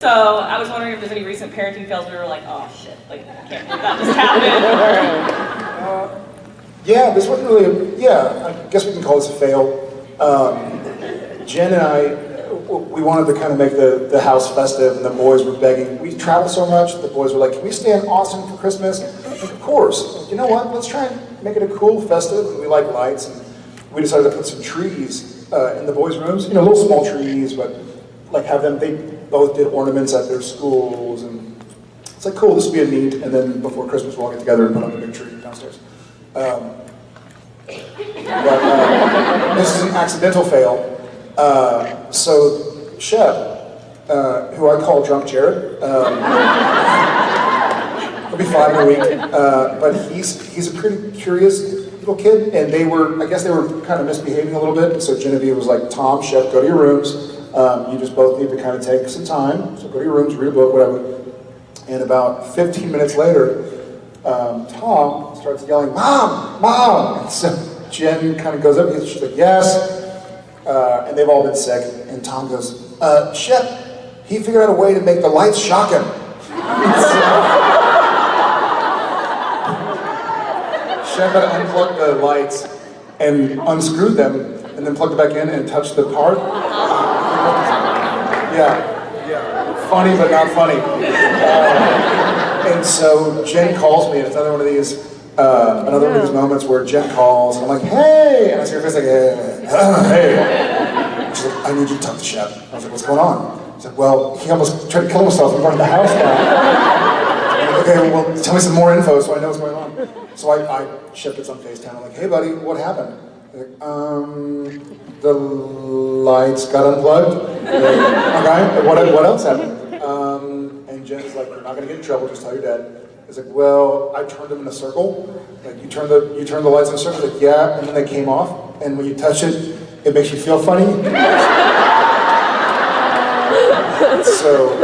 So I was wondering if there's any recent parenting fails where we were like, oh shit, like I can't believe that just happened. Yeah, this wasn't really, I guess we can call this a fail. Jen and I, we wanted to kind of make the house festive, and the boys were begging. We travel so much, the boys were like, can we stay in Austin for Christmas? Like, of course. You know what, let's try and make it a cool festive, and we like lights, and we decided to put some trees in the boys' rooms, you know, little small trees, but like have them, they both did ornaments at their schools, and it's like, cool, this will be a neat, and then before Christmas we'll all get together and put up a big tree downstairs. This is an accidental fail. So Shep, who I call Drunk Jared, he'll be 5 in a week, but he's a pretty curious little kid, and I guess they were kind of misbehaving a little bit, so Genevieve was like, Tom, Shep, go to your rooms, you just both need to kind of take some time, so go to your rooms, read a book, whatever. And about 15 minutes later, Tom starts yelling, Mom, Mom! And so Jen kind of goes up, and she's like, yes, and they've all been sick, and Tom goes, Shep, he figured out a way to make the lights shock him. Shep had to unplug the lights and unscrewed them, and then plugged it back in and touched the part. Yeah, funny but not funny. And so Jen calls me, and it's another one of these moments where Jen calls, and I'm like, hey! And I see her face like, hey. She's like, I need you to talk to Shep. I was like, what's going on? She's like, well, he almost tried to kill himself in front of the house now. Like, okay, well, tell me some more info so I know what's going on. So I Shep gets on FaceTime. I'm like, hey buddy, what happened? Like, the lights got unplugged. Like, okay, what else happened? And Jen's like, you're not gonna get in trouble, just tell your dad. He's like, well, I turned them in a circle. Like, you turn the lights in a circle? Like, yeah, and then they came off. And when you touch it, it makes you feel funny. So,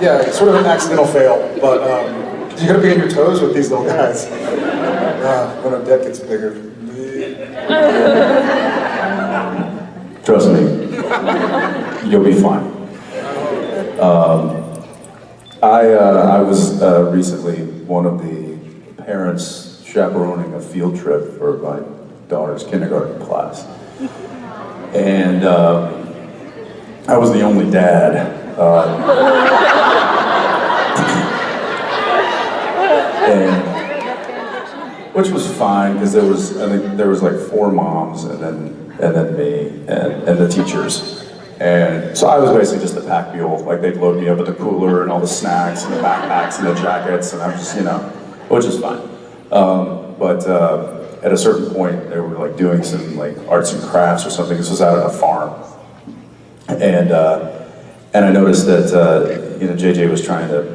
yeah, it's sort of an accidental fail, but you gotta be on your toes with these little guys. When our debt gets bigger. Trust me, you'll be fine. I was recently one of the parents chaperoning a field trip for my daughter's kindergarten class. And I was the only dad. Which was fine, because I think there was like 4 moms, and then me, and the teachers. And so I was basically just the pack mule. Like, they'd load me up at the cooler and all the snacks and the backpacks and the jackets, and I'm just, which is fine. But at a certain point, they were like doing some like arts and crafts or something. This was out at a farm, and I noticed that JJ was trying to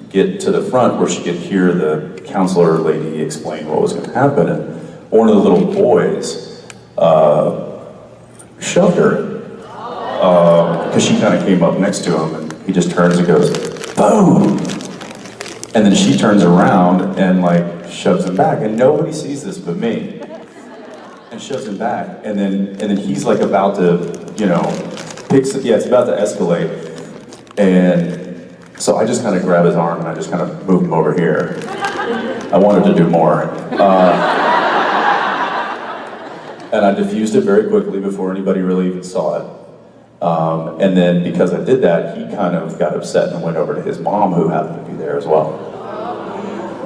get to the front where she could hear the counselor lady explain what was going to happen, and one of the little boys shoved her. Because she kind of came up next to him, and he just turns and goes, boom! And then she turns around and like shoves him back, and nobody sees this but me. And shoves him back, and then he's like about to, it's about to escalate. And so I just kind of grab his arm and I just kind of move him over here. I wanted to do more. And I diffused it very quickly before anybody really even saw it. And then because I did that, he kind of got upset and went over to his mom, who happened to be there as well.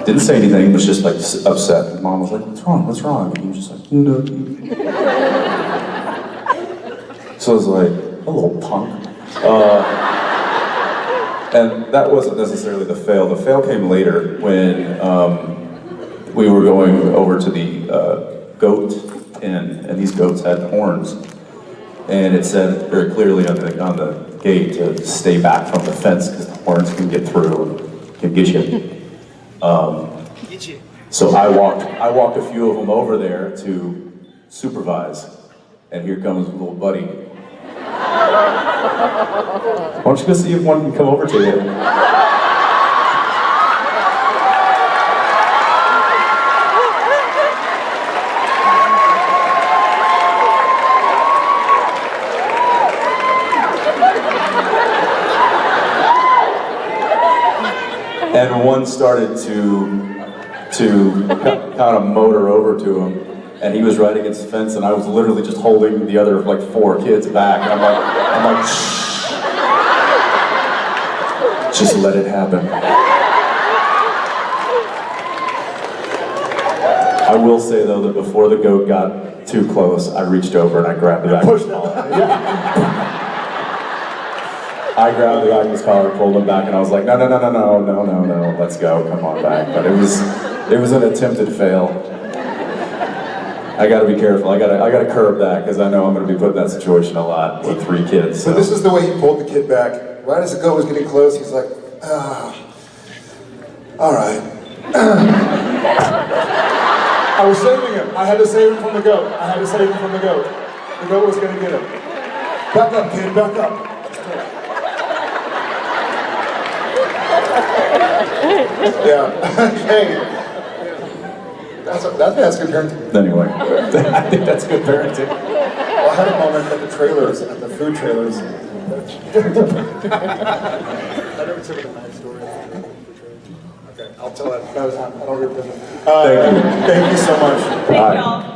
Didn't say anything, was just like upset. His mom was like, what's wrong, what's wrong? And he was just like, no. So I was like, a little punk. And that wasn't necessarily the fail. The fail came later when we were going over to the goat pen, and these goats had horns. And it said very clearly on the gate to stay back from the fence because the horns can get through and can get you. So I walked a few of them over there to supervise, and here comes little buddy. Why don't you go see if one can come over to you? and one started to kind of motor over to him, and he was right against the fence, and I was literally just holding the other like 4 kids back, and I'm like, shh, just let it happen. I will say though that before the goat got too close, I reached over and I grabbed the back of his collar. I grabbed the back of his collar, pulled him back, and I was like, no, let's go, come on back. But it was an attempted fail. I gotta be careful, I gotta curb that, because I know I'm gonna be put in that situation a lot with 3 kids. So this is the way he pulled the kid back. Right as the goat was getting close, he's like, all right. I was saving him. I had to save him from the goat. The goat was gonna get him. Back up, kid, back up. Yeah. Hey. That's good parenting. Anyway, I think that's good parenting. Well, I had a moment at the trailers, at the food trailers. I never took it a nice story. Okay, I'll tell that another time. I don't repeat it. Thank you so much. Thank y'all.